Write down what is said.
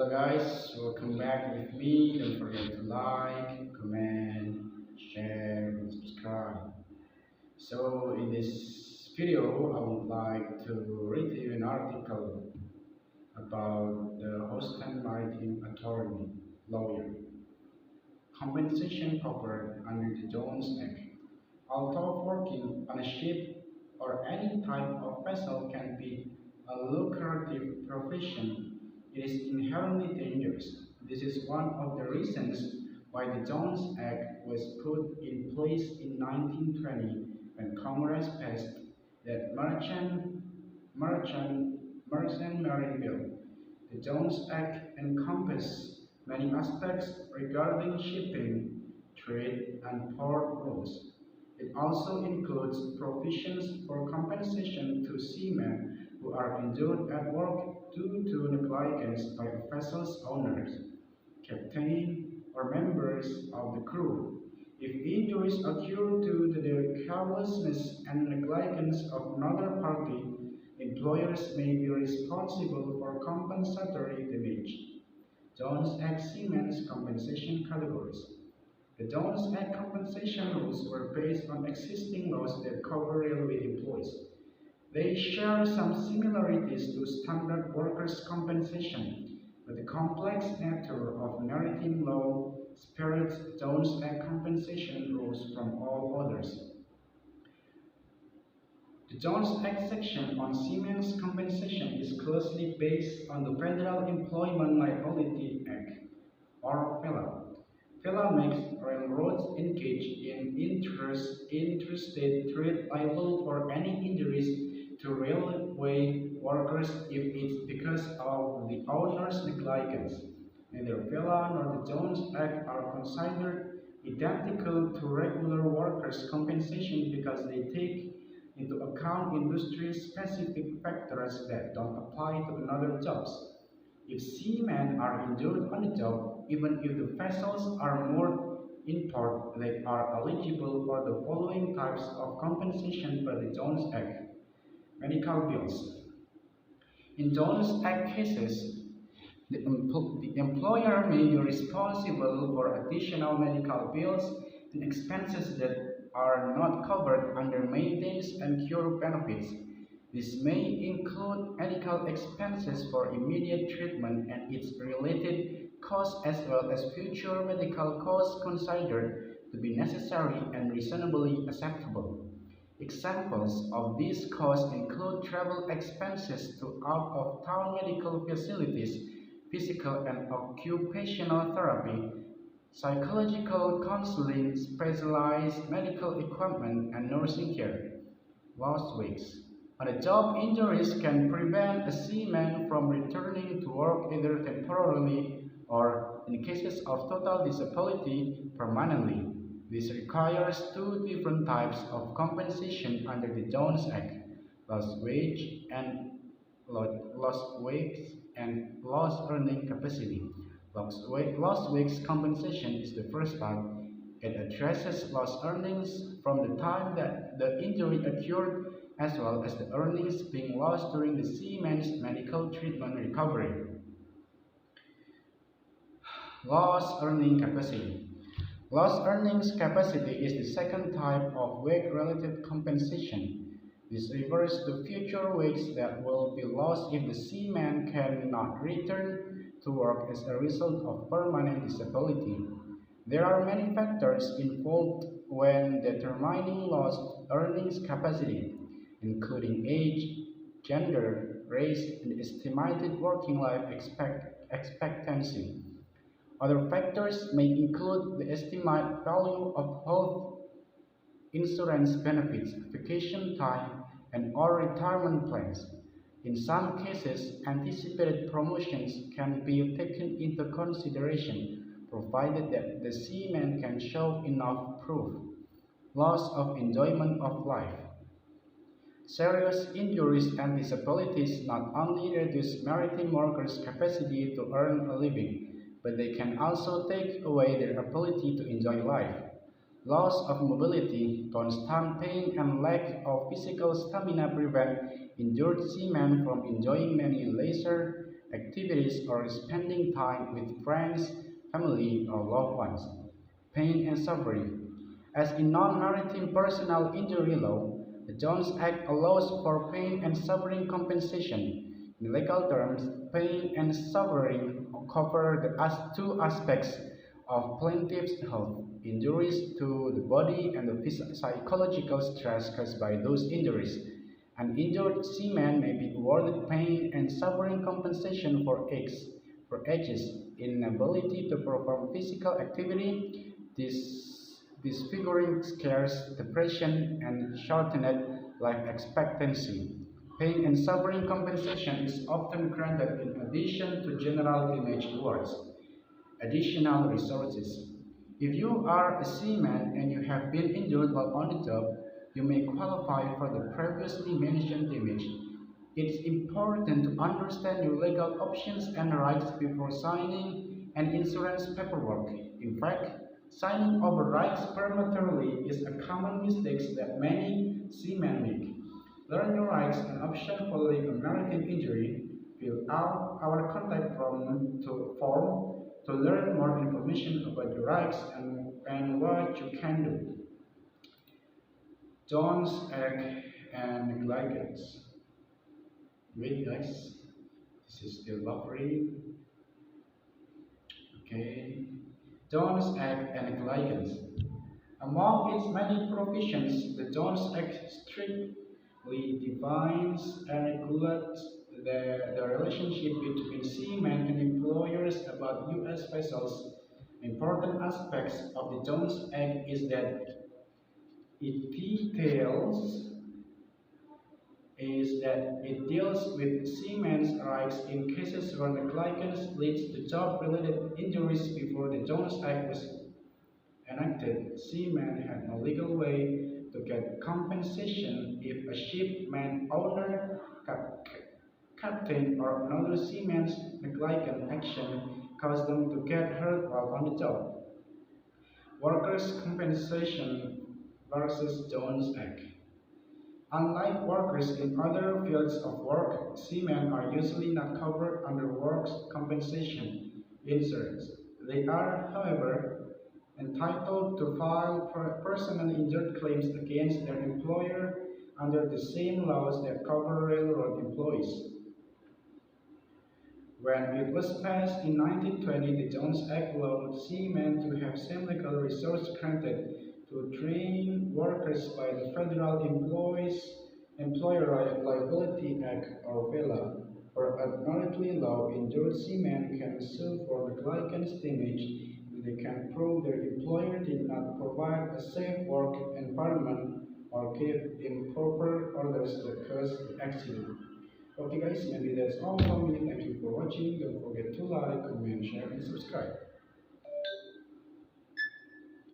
Hello guys, welcome back with me. Don't forget to like, comment, share, and subscribe. So in this video, I would like to read you an article about the Houston Maritime Authority lawyer. Compensation covered under the Jones Act. Although working on a ship or any type of vessel can be a lucrative profession, it is inherently dangerous. This is one of the reasons why the Jones Act was put in place in 1920 when Congress passed the Merchant Marine Bill. The Jones Act encompasses many aspects regarding shipping, trade, and port rules. It also includes provisions for compensation to seamen who are injured at work due to negligence by a vessel's owners, captain, or members of the crew. If injuries occur due to the carelessness and negligence of another party, employers may be responsible for compensatory damage. Jones Act Seamen's compensation categories. The Jones Act compensation rules were based on existing laws that cover railway employees. They share some similarities to standard workers' compensation, but the complex nature of maritime law separates Jones Act compensation rules from all others. The Jones Act section on seamen's compensation is closely based on the Federal Employment Liability Act, or FELA. FELA makes railroads engage in interstate trade liable for any injuries to railway workers if it's because of the owner's negligence. Neither FELA nor the Jones Act are considered identical to regular workers' compensation because they take into account industry-specific factors that don't apply to other jobs. If seamen are injured on the job, even if the vessels are moored in port, they are eligible for the following types of compensation by the Jones Act. Medical bills. In Jones Act cases, the employer may be responsible for additional medical bills and expenses that are not covered under maintenance and cure benefits. This may include medical expenses for immediate treatment and its related costs as well as future medical costs considered to be necessary and reasonably acceptable. Examples of these costs include travel expenses to out-of-town medical facilities, physical and occupational therapy, psychological counseling, specialized medical equipment, and nursing care. Lost wages. On-the-job injuries can prevent a seaman from returning to work either temporarily or, in cases of total disability, permanently. This requires two different types of compensation under the Jones Act: lost wage and lost earning capacity. Lost wage compensation is the first type. It addresses lost earnings from the time that the injury occurred as well as the earnings being lost during the seaman's medical treatment recovery. Lost earning capacity. Lost earnings capacity is the second type of wage-related compensation. This refers to future wages that will be lost if the seaman cannot return to work as a result of permanent disability. There are many factors involved when determining lost earnings capacity, including age, gender, race, and estimated working life expectancy. Other factors may include the estimated value of health insurance benefits, vacation time, and or retirement plans. In some cases, anticipated promotions can be taken into consideration, provided that the seaman can show enough proof. Loss of enjoyment of life. Serious injuries and disabilities not only reduce maritime workers' capacity to earn a living, but they can also take away their ability to enjoy life. Loss of mobility, constant pain, and lack of physical stamina prevent injured seamen from enjoying many leisure activities, or spending time with friends, family, or loved ones. Pain and suffering. As in non-maritime personal injury law, the Jones Act allows for pain and suffering compensation. In legal terms, pain and suffering cover the two aspects of plaintiff's health: injuries to the body and the psychological stress caused by those injuries. An injured seaman may be awarded pain and suffering compensation for ages, inability to perform physical activity, disfiguring scares, depression, and shortened life expectancy. Pain and suffering compensation is often granted in addition to general damage awards. Additional resources. If you are a seaman and you have been injured while on the job, you may qualify for the previously mentioned damage. It's important to understand your legal options and rights before signing an insurance paperwork. In fact, signing over rights prematurely is a common mistake that many seamen make. Learn your rights and options following a maritime injury. Fill out our contact form to learn more information about your rights and what you can do. Jones Act and Glycans. Wait guys, this is still buffering. Okay. Jones Act and Glycans. Among its many provisions, the Jones Act strictly defines and regulates the relationship between seamen and employers about U.S. vessels. Important aspects of the Jones Act is that it deals with seamen's rights in cases where negligence leads to job-related injuries. Before the Jones Act was enacted, seamen had no legal way to get compensation if a shipman owner, captain, or another seaman's negligent action caused them to get hurt while on the job. Workers' compensation versus Jones Act. Unlike workers in other fields of work, seamen are usually not covered under workers' compensation insurance. They are, however, entitled to file personally injured claims against their employer under the same laws that cover railroad employees. When it was passed in 1920, the Jones Act allowed seamen to have same legal resource granted to train workers by the Federal Employer Liability Act or FELA. For a maritime law, injured seamen can sue for negligence damage if they can prove their employer did not provide a safe work environment or gave improper orders that caused the accident. Okay guys, maybe that's all from me. Thank you for watching. Don't forget to like, comment, share, and subscribe.